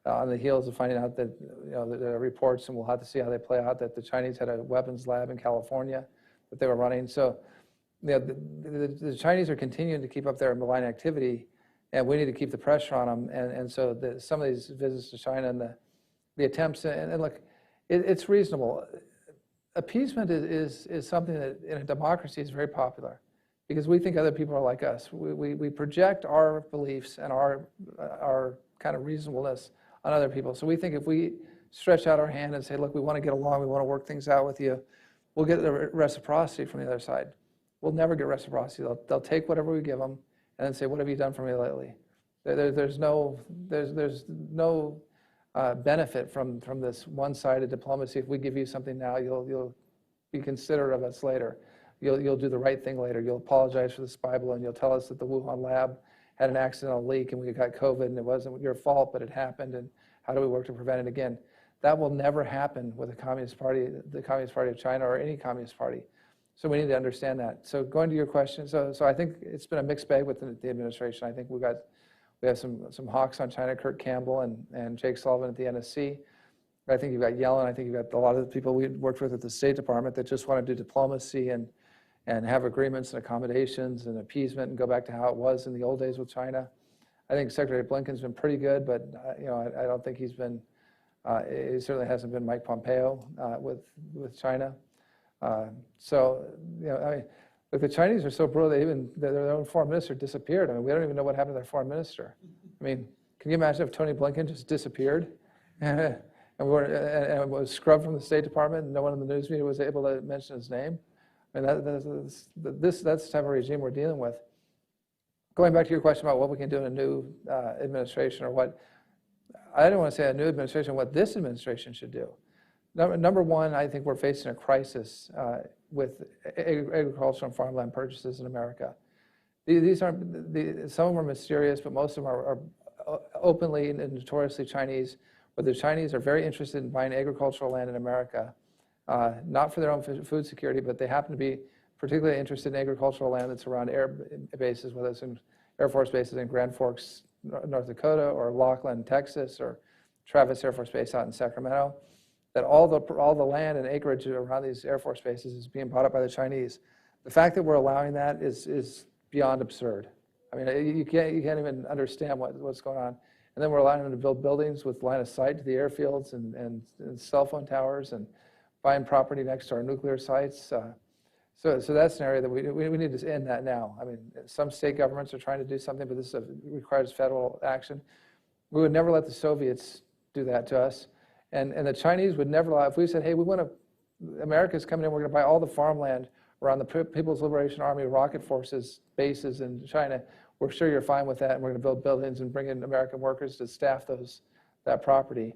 on the heels of finding out that the reports, and we'll have to see how they play out, that the Chinese had a weapons lab in California that they were running. So the Chinese are continuing to keep up their malign activity, and we need to keep the pressure on them. And so some of these visits to China and the attempts, and look, it's reasonable. Appeasement is something that in a democracy is very popular because we think other people are like us. We project our beliefs and our kind of reasonableness on other people. So we think if we stretch out our hand and say, look, we want to get along, we want to work things out with you, we'll get the reciprocity from the other side. We'll never get reciprocity. They'll take whatever we give them and then say, what have you done for me lately? There's no benefit from this one-sided diplomacy. If we give you something now, you'll be considerate of us later. You'll do the right thing later. You'll apologize for the spy balloon. You'll tell us that the Wuhan lab had an accidental leak and we got COVID and it wasn't your fault, but it happened, and how do we work to prevent it again? That will never happen with the Communist Party of China or any Communist Party. So we need to understand that. So going to your question, so I think it's been a mixed bag with the administration. I think we have some hawks on China, Kurt Campbell and Jake Sullivan at the NSC. I think you've got Yellen. I think you've got a lot of the people we worked with at the State Department that just want to do diplomacy and have agreements and accommodations and appeasement and go back to how it was in the old days with China. I think Secretary Blinken's been pretty good, but I don't think he's been. He certainly hasn't been Mike Pompeo with China. So I mean, look, the Chinese are so brutal. Their own foreign minister disappeared. I mean, we don't even know what happened to their foreign minister. I mean, can you imagine if Tony Blinken just disappeared and was scrubbed from the State Department and no one in the news media was able to mention his name? I mean, that's the type of regime we're dealing with. Going back to your question about what we can do in a new administration, or what, I don't want to say a new administration, what this administration should do. Number one, I think we're facing a crisis with agricultural and farmland purchases in America. These aren't, some of them are mysterious, but most of them are openly and notoriously Chinese, but the Chinese are very interested in buying agricultural land in America, not for their own food security, but they happen to be particularly interested in agricultural land that's around air bases, whether it's in Air Force bases in Grand Forks, North Dakota, or Laughlin, Texas, or Travis Air Force Base out in Sacramento, that all the land and acreage around these Air Force bases is being bought up by the Chinese. The fact that we're allowing that is beyond absurd. I mean, you can't even understand what's going on. And then we're allowing them to build buildings with line of sight to the airfields and cell phone towers, and buying property next to our nuclear sites. So that's an area that we need to end that now. I mean, some state governments are trying to do something, but this requires federal action. We would never let the Soviets do that to us. And the Chinese would never allow, if we said, hey, America's coming in, we're going to buy all the farmland around the People's Liberation Army Rocket Forces bases in China, we're sure you're fine with that, and we're going to build buildings and bring in American workers to staff that property.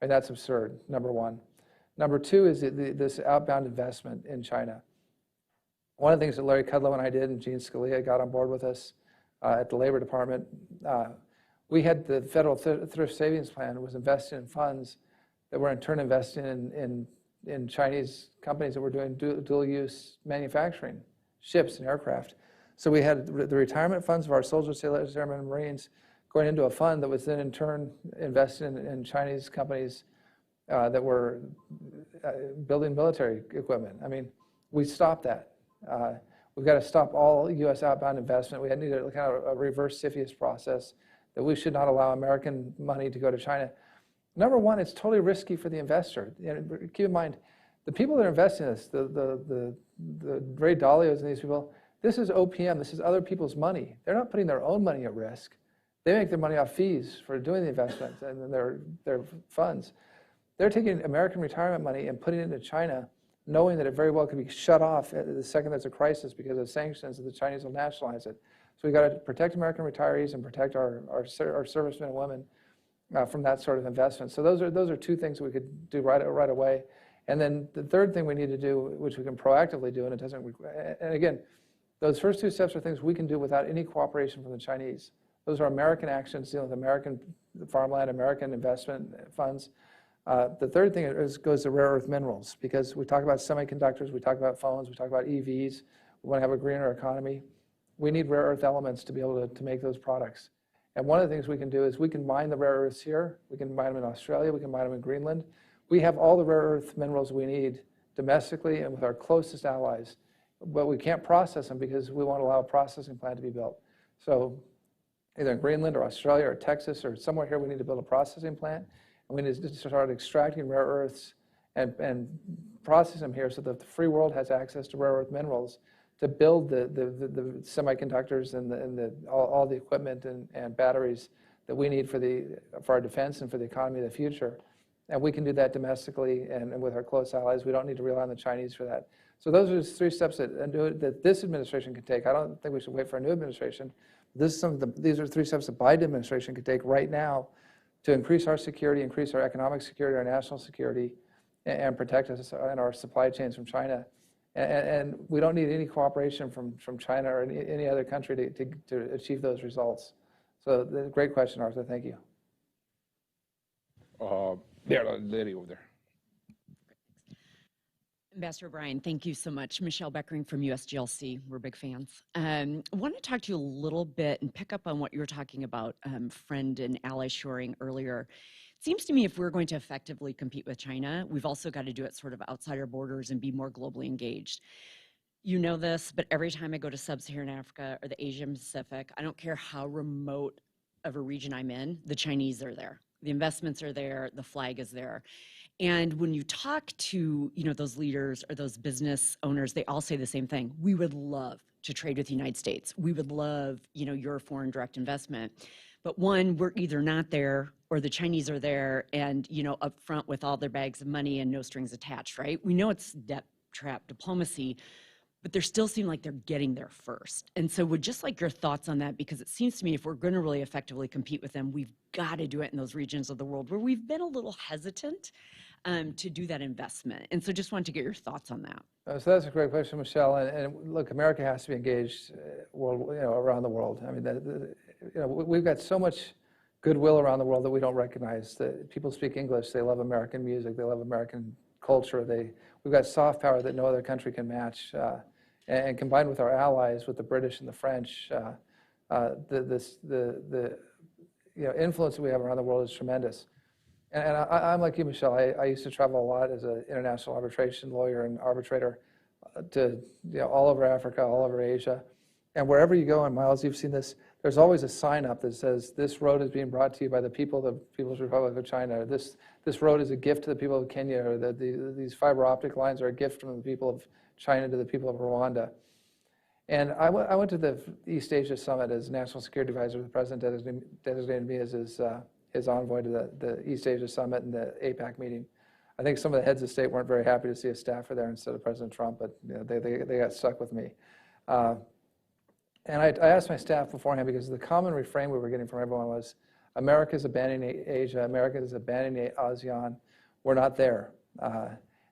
And that's absurd, number one. Number two is this outbound investment in China. One of the things that Larry Kudlow and I did, and Gene Scalia got on board with us at the Labor Department, we had the Federal Thrift Savings Plan that was investing in funds that were in turn investing in Chinese companies that were doing dual-use manufacturing, ships and aircraft. So we had the retirement funds of our soldiers, sailors, airmen, and Marines going into a fund that was then in turn investing in Chinese companies that were building military equipment. I mean, we stopped that. We've got to stop all U.S. outbound investment. We need a kind of a reverse CFIUS process that we should not allow American money to go to China. Number one, it's totally risky for the investor. Keep in mind, the people that are investing in this, the Ray Dalios and these people, this is OPM. This is other people's money. They're not putting their own money at risk. They make their money off fees for doing the investment and their funds. They're taking American retirement money and putting it into China, knowing that it very well could be shut off the second there's a crisis because of sanctions, and the Chinese will nationalize it. So we've got to protect American retirees and protect our servicemen and women from that sort of investment. So those are two things we could do right away. And then the third thing we need to do, which we can proactively do, and it doesn't, and again, those first two steps are things we can do without any cooperation from the Chinese. Those are American actions dealing with American farmland, American investment funds. The third thing goes to rare earth minerals, because we talk about semiconductors, we talk about phones, we talk about EVs, we want to have a greener economy. We need rare earth elements to be able to make those products. And one of the things we can do is we can mine the rare earths here, we can mine them in Australia, we can mine them in Greenland. We have all the rare earth minerals we need domestically and with our closest allies, but we can't process them because we won't allow a processing plant to be built. So either in Greenland or Australia or Texas or somewhere here, we need to build a processing plant, and we need to start extracting rare earths and process them here so that the free world has access to rare earth minerals to build the semiconductors and all the equipment and batteries that we need for our defense and for the economy of the future. And we can do that domestically and with our close allies. We don't need to rely on the Chinese for that. So those are just three steps that this administration can take. I don't think we should wait for a new administration. These are three steps the Biden administration could take right now to increase our security, increase our economic security, our national security, and protect us and our supply chains from China. And we don't need any cooperation from China or any other country to achieve those results. So great question, Arthur. Thank you. There, lady over there. Ambassador O'Brien, thank you so much. Michelle Beckering from USGLC. We're big fans. I want to talk to you a little bit and pick up on what you were talking about, friend and ally shoring earlier. seems to me if we're going to effectively compete with China, we've also got to do it sort of outside our borders and be more globally engaged. You know this, but every time I go to sub-Saharan Africa or the Asian Pacific, I don't care how remote of a region I'm in, the Chinese are there. The investments are there, the flag is there. And when you talk to, those leaders or those business owners, they all say the same thing. We would love to trade with the United States. We would love, your foreign direct investment. But one, we're either not there or the Chinese are there and, up front with all their bags of money and no strings attached, right? We know it's debt trap diplomacy, but they still seem like they're getting there first. And so would just like your thoughts on that, because it seems to me if we're going to really effectively compete with them, we've got to do it in those regions of the world where we've been a little hesitant to do that investment. And so just wanted to get your thoughts on that. So that's a great question, Michelle. And look, America has to be engaged around the world. I mean, we've got so much goodwill around the world that we don't recognize. That people speak English, they love American music, they love American culture. We've got soft power that no other country can match. And combined with our allies, with the British and the French, the influence that we have around the world is tremendous. And I'm like you, Michelle. I used to travel a lot as an international arbitration lawyer and arbitrator to all over Africa, all over Asia. And wherever you go, and Miles, you've seen this, there's always a sign up that says, this road is being brought to you by the people of the People's Republic of China. Or this road is a gift to the people of Kenya, or these fiber optic lines are a gift from the people of China to the people of Rwanda. And I went to the East Asia Summit as National Security Advisor. The President designated me as his envoy to the East Asia Summit and the APAC meeting. I think some of the heads of state weren't very happy to see a staffer there instead of President Trump, but they got stuck with me. And I asked my staff beforehand, because the common refrain we were getting from everyone was, America's abandoning Asia, America's abandoning ASEAN, we're not there.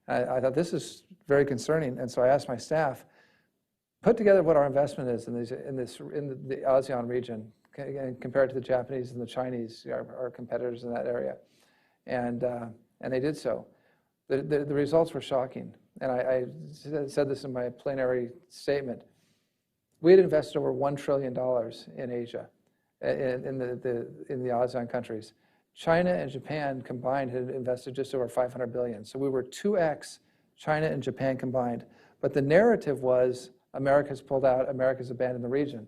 I thought this is very concerning, and so I asked my staff, put together what our investment is in the ASEAN region, and compare it to the Japanese and the Chinese, our competitors in that area. And they did so. The results were shocking, and I said this in my plenary statement. We had invested over $1 trillion in Asia, in the ASEAN countries. China and Japan combined had invested just over $500 billion. So we were 2x China and Japan combined. But the narrative was, America's pulled out, America's abandoned the region.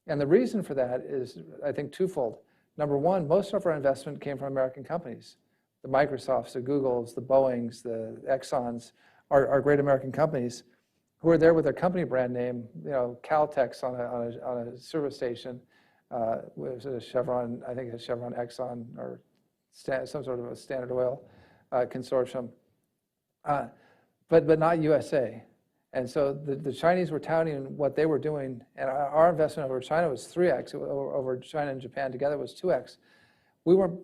And the reason for that is, I think, twofold. Number one, most of our investment came from American companies. The Microsofts, the Googles, the Boeings, the Exxons are great American companies who are there with their company brand name, Caltex on a service station, was it a Chevron, I think it's Chevron Exxon, or some sort of a Standard Oil consortium, but not USA. And so the Chinese were touting what they were doing, and our investment over China was 3x, over China and Japan together was 2x. We weren't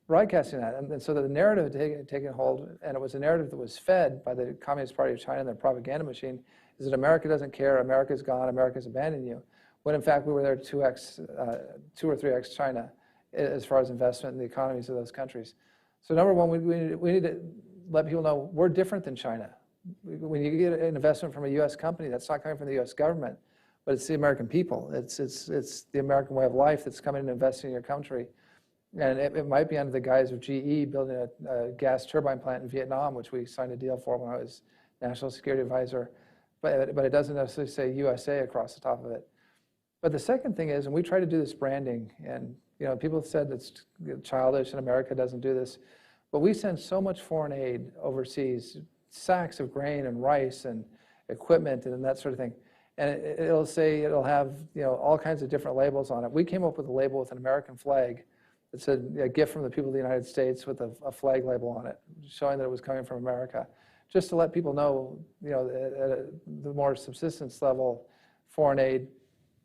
broadcasting that, and so the narrative had taken hold, and it was a narrative that was fed by the Communist Party of China and their propaganda machine, is that America doesn't care, America's gone, America's abandoned you, when in fact we were there 2 or 3x China as far as investment in the economies of those countries. So number one, we need to let people know we're different than China. When you get an investment from a U.S. company, that's not coming from the U.S. government, but it's the American people. It's the American way of life that's coming and investing in your country. And it might be under the guise of GE building a gas turbine plant in Vietnam, which we signed a deal for when I was National Security Advisor, but it doesn't necessarily say USA across the top of it. But the second thing is, and we try to do this branding, and people have said it's childish and America doesn't do this, but we send so much foreign aid overseas, sacks of grain and rice and equipment and that sort of thing. And it'll have all kinds of different labels on it. We came up with a label with an American flag that said a gift from the people of the United States with a flag label on it, showing that it was coming from America, just to let people know, at the more subsistence level foreign aid,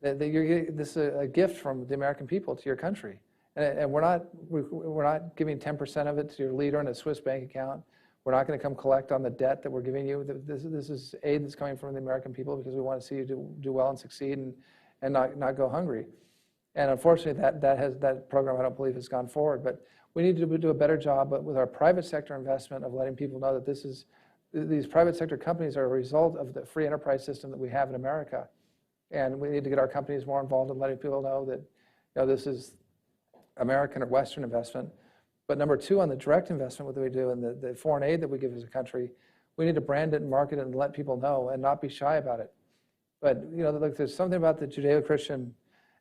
that this is a gift from the American people to your country. And we're not giving 10% of it to your leader in a Swiss bank account. We're not going to come collect on the debt that we're giving you. This is aid that's coming from the American people because we want to see you do well and succeed and not go hungry. And unfortunately, that program, I don't believe, has gone forward. But we need to do a better job with our private sector investment of letting people know that these private sector companies are a result of the free enterprise system that we have in America. And we need to get our companies more involved in letting people know that this is American or Western investment. But number two, on the direct investment that we do and the foreign aid that we give as a country, we need to brand it and market it and let people know and not be shy about it. But look, there's something about the Judeo-Christian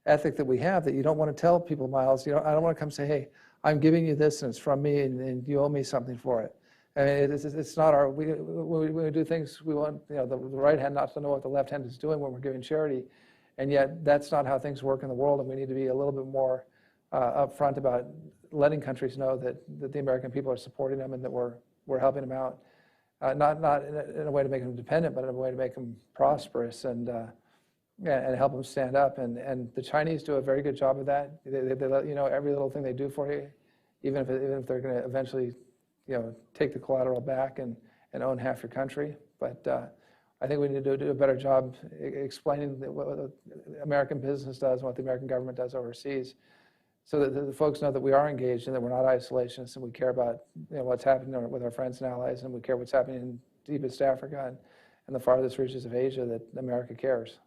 ethic that we have that you don't want to tell people, Miles. I don't want to come say, hey, I'm giving you this and it's from me and you owe me something for it. I mean, it's not our, when we do things, we want the right hand not to know what the left hand is doing when we're giving charity. And yet that's not how things work in the world, and we need to be a little bit more upfront about letting countries know that the American people are supporting them and that we're helping them out. Not in a way to make them dependent, but in a way to make them prosperous and help them stand up. And the Chinese do a very good job of that. They let you know every little thing they do for you, even if they're going to eventually take the collateral back and own half your country. But I think we need to do a better job explaining what the American business does and what the American government does overseas, so that the folks know that we are engaged and that we're not isolationists and we care about what's happening with our friends and allies, and we care what's happening in deepest Africa and the farthest reaches of Asia, that America cares.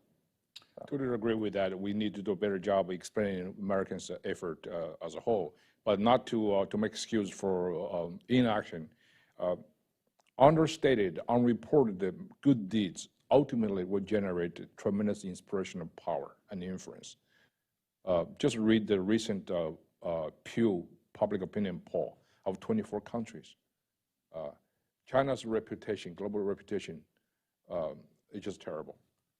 Totally agree with that. We need to do a better job of explaining Americans' effort as a whole, but not to make excuse for inaction. Understated, unreported good deeds ultimately will generate tremendous inspirational power and influence. Just read the recent Pew public opinion poll of 24 countries. China's reputation, global reputation, is just terrible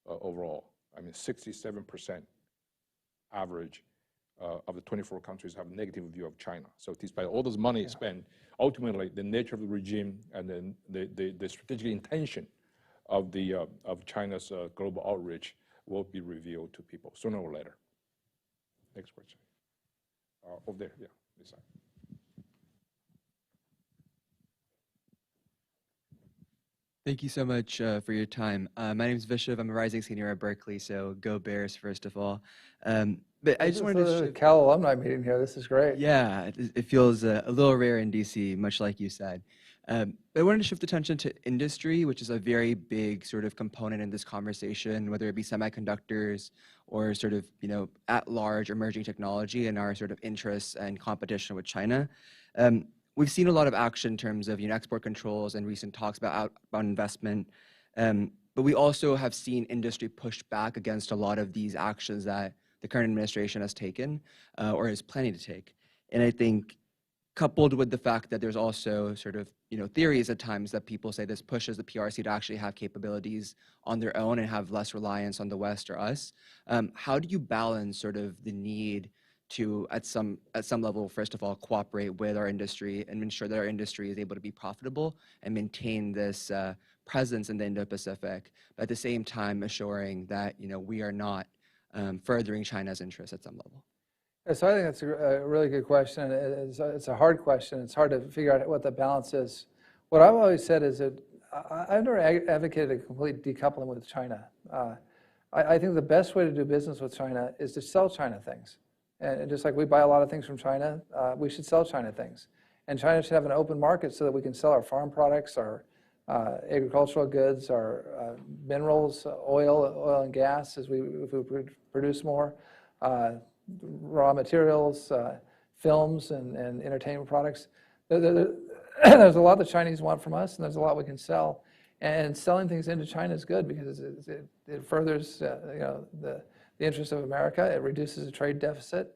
overall. I mean, 67% average of the 24 countries have a negative view of China. So despite all this money spent, ultimately the nature of the regime and then the strategic intention of China's global outreach will be revealed to people sooner or later. Next question. Over there, yeah, this side. Thank you so much for your time. My name is Vishav. I'm a rising senior at Berkeley, so go Bears, first of all. But I just wanted to shift. Cal alumni meeting here. This is great. Yeah, it feels a little rare in DC, much like you said. But I wanted to shift attention to industry, which is a very big sort of component in this conversation, whether it be semiconductors or sort of, at large emerging technology and our sort of interests and competition with China. We've seen a lot of action in terms of export controls and recent talks about outbound investment. But we also have seen industry push back against a lot of these actions that the current administration has taken or is planning to take. And I think coupled with the fact that there's also sort of theories at times that people say this pushes the PRC to actually have capabilities on their own and have less reliance on the West or us. How do you balance sort of the need to, at some level, first of all, cooperate with our industry and ensure that our industry is able to be profitable and maintain this presence in the Indo-Pacific, but at the same time assuring that we are not furthering China's interests at some level? So I think that's a really good question. It's a hard question. It's hard to figure out what the balance is. What I've always said is that I've never advocated a complete decoupling with China. I think the best way to do business with China is to sell China things. And just like we buy a lot of things from China, we should sell China things. And China should have an open market so that we can sell our farm products, our agricultural goods, our minerals, oil and gas if we produce more, raw materials, films, and entertainment products. There's a lot the Chinese want from us, and there's a lot we can sell. And selling things into China is good because it furthers the interests of America. It reduces the trade deficit.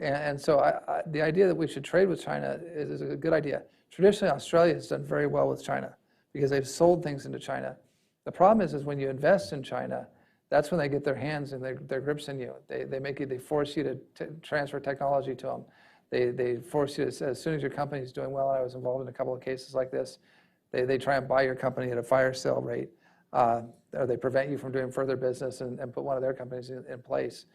And so the idea that we should trade with China is a good idea. Traditionally, Australia has done very well with China because they've sold things into China. The problem is when you invest in China, that's when they get their hands and their grips in you. They force you to transfer technology to them. They force you to, as soon as your company is doing well, and I was involved in a couple of cases like this, they try and buy your company at a fire sale rate, or they prevent you from doing further business and put one of their companies in place.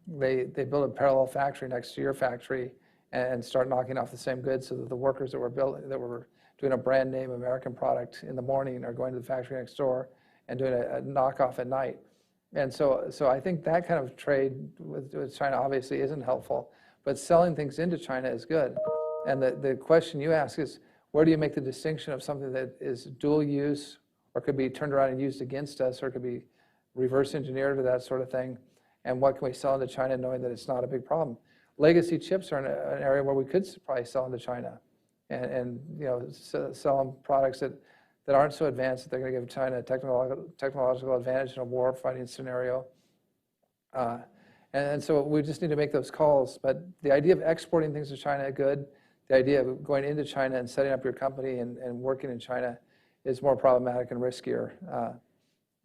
They build a parallel factory next to your factory and start knocking off the same goods so that the workers that were doing a brand name American product in the morning are going to the factory next door and doing a knockoff at night. And so I think that kind of trade with China obviously isn't helpful, but selling things into China is good. And the question you ask is, where do you make the distinction of something that is dual use or could be turned around and used against us or could be reverse engineered or that sort of thing? And what can we sell into China knowing that it's not a big problem? legacy chips are an area where we could probably sell into China, and sell them products that aren't so advanced that they're going to give China a technological advantage in a war fighting scenario. And so we just need to make those calls. But the idea of exporting things to China, good. The idea of going into China and setting up your company and working in China is more problematic and riskier.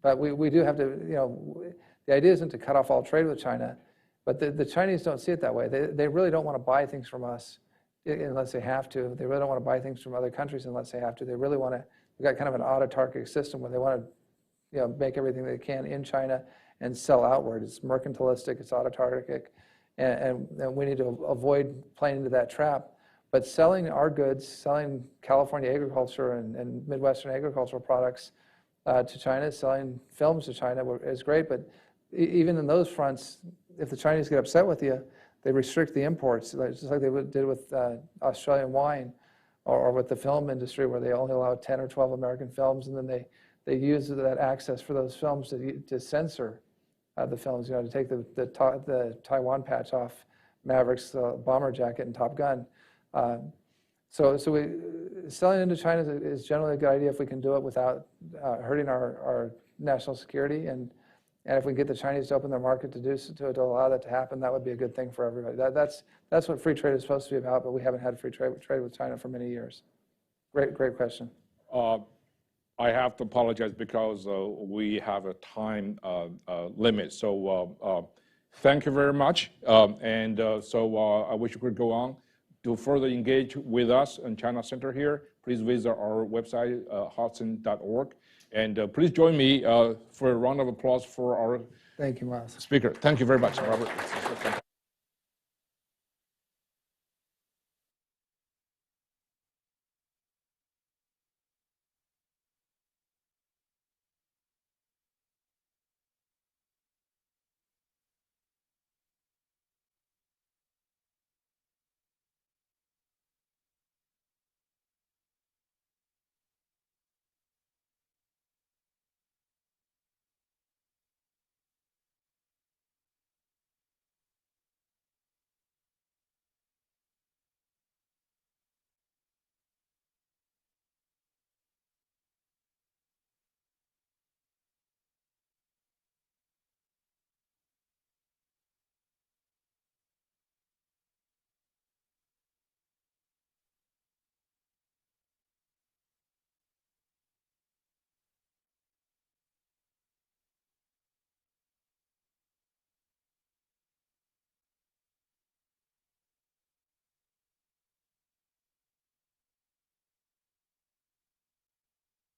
But we do have to, the idea isn't to cut off all trade with China, but the Chinese don't see it that way. They really don't want to buy things from us unless they have to. They really don't want to buy things from other countries unless they have to. They really want to, we've got kind of an autarkic system where they want to make everything they can in China and sell outward. It's mercantilistic, it's autarkic, and we need to avoid playing into that trap. But selling our goods, selling California agriculture and Midwestern agricultural products to China, selling films to China is great, but even in those fronts, if the Chinese get upset with you, they restrict the imports, just like they did with Australian wine or with the film industry, where they only allow 10 or 12 American films, and then they use that access for those films to censor the films, to take the Taiwan patch off Maverick's bomber jacket and Top Gun. So selling into China is generally a good idea if we can do it without hurting our national security, and if we can get the Chinese to open their market to allow that to happen, that would be a good thing for everybody. That's what free trade is supposed to be about, but we haven't had free trade with China for many years. Great question. I have to apologize because we have a time limit. So thank you very much. So I wish you could go on. To further engage with us in China Center here, please visit our website, hudson.org. And please join me for a round of applause for our Thank you, Miles. speaker. Thank you very much, Robert.